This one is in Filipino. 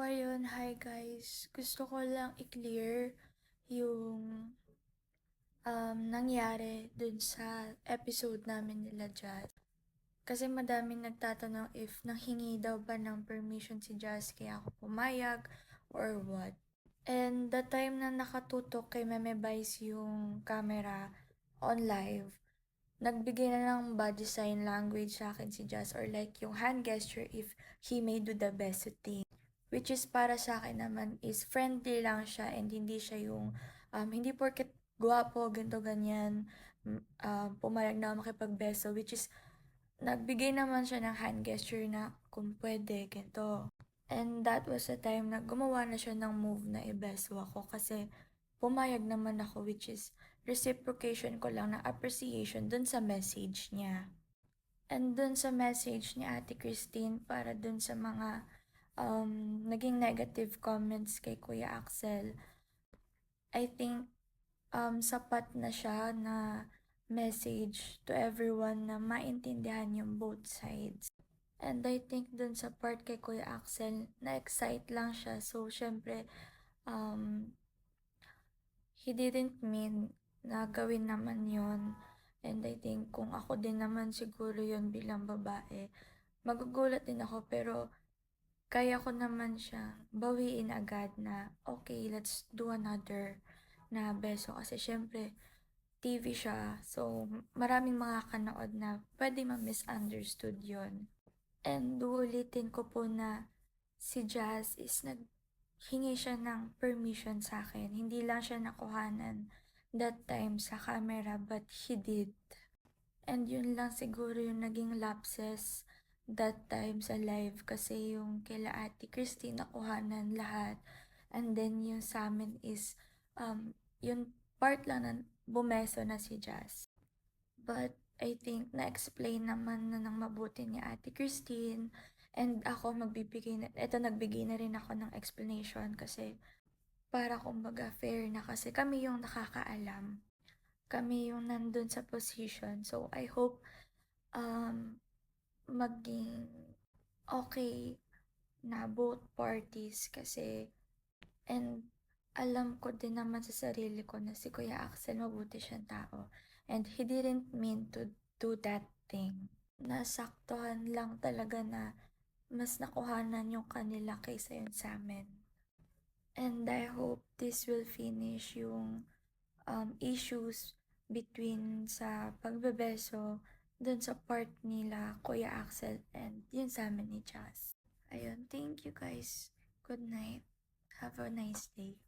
ayun, hi guys. Gusto ko lang i-clear yung nangyari dun sa episode namin nila Jazz. Kasi madaming nagtatanong if nanghingi daw ba ng permission si Jazz kaya ako pumayag or what. And the time na nakatutok kay Meme Vice yung camera on live, nagbigay na ng body sign language sa akin si Jazz or like yung hand gesture if he may do the best thing. Which is para sa akin naman is friendly lang siya and hindi siya yung hindi porket guwapo, ganito ganyan, pumayag na makipagbeso, which is nagbigay naman siya ng hand gesture na kung pwede, ganito. And that was the time na gumawa na siya ng move na ibeso ako kasi pumayag naman ako, which is reciprocation ko lang ng appreciation dun sa message niya. And dun sa message ni Ate Christine para dun sa mga naging negative comments kay Kuya Axel, I think sapat na siya na message to everyone na maintindihan yung both sides. And I think dun sa part kay Kuya Axel, na-excite lang siya. So, syempre, um, he didn't mean na gawin naman yon. And I think kung ako din naman siguro yon bilang babae, magugulat din ako pero kaya ko naman siya bawiin agad na, okay, let's do another na beso. Kasi syempre, TV siya. So, maraming mga kanood na pwede ma-misunderstood yon. And uulitin ko po na si Jazz is naghingi siya ng permission sa akin. Hindi lang siya nakuhanan that time sa camera, but he did. And yun lang siguro yung naging lapses that time sa live kasi yung kila Ate Christine nakuhanan lahat. And then yung sa amin is yung part lang na bumeso na si Jazz. But I think na-explain naman na ng mabuti ni Ate Christine and ako nagbigay na rin ako ng explanation kasi para kumbaga fair na kasi kami yung nakakaalam. Kami yung nandun sa position. So, I hope maging okay na both parties kasi and alam ko din naman sa sarili ko na si Kuya Axel mabuti siyang tao and he didn't mean to do that thing. Nasaktuhan lang talaga na mas nakuhanan yung kanila kaysa yun sa amin. And I hope this will finish yung issues between sa pagbebeso dun sa part nila Kuya Axel and yun sa amin ni Jazz. Ayun, thank you guys. Good night. Have a nice day.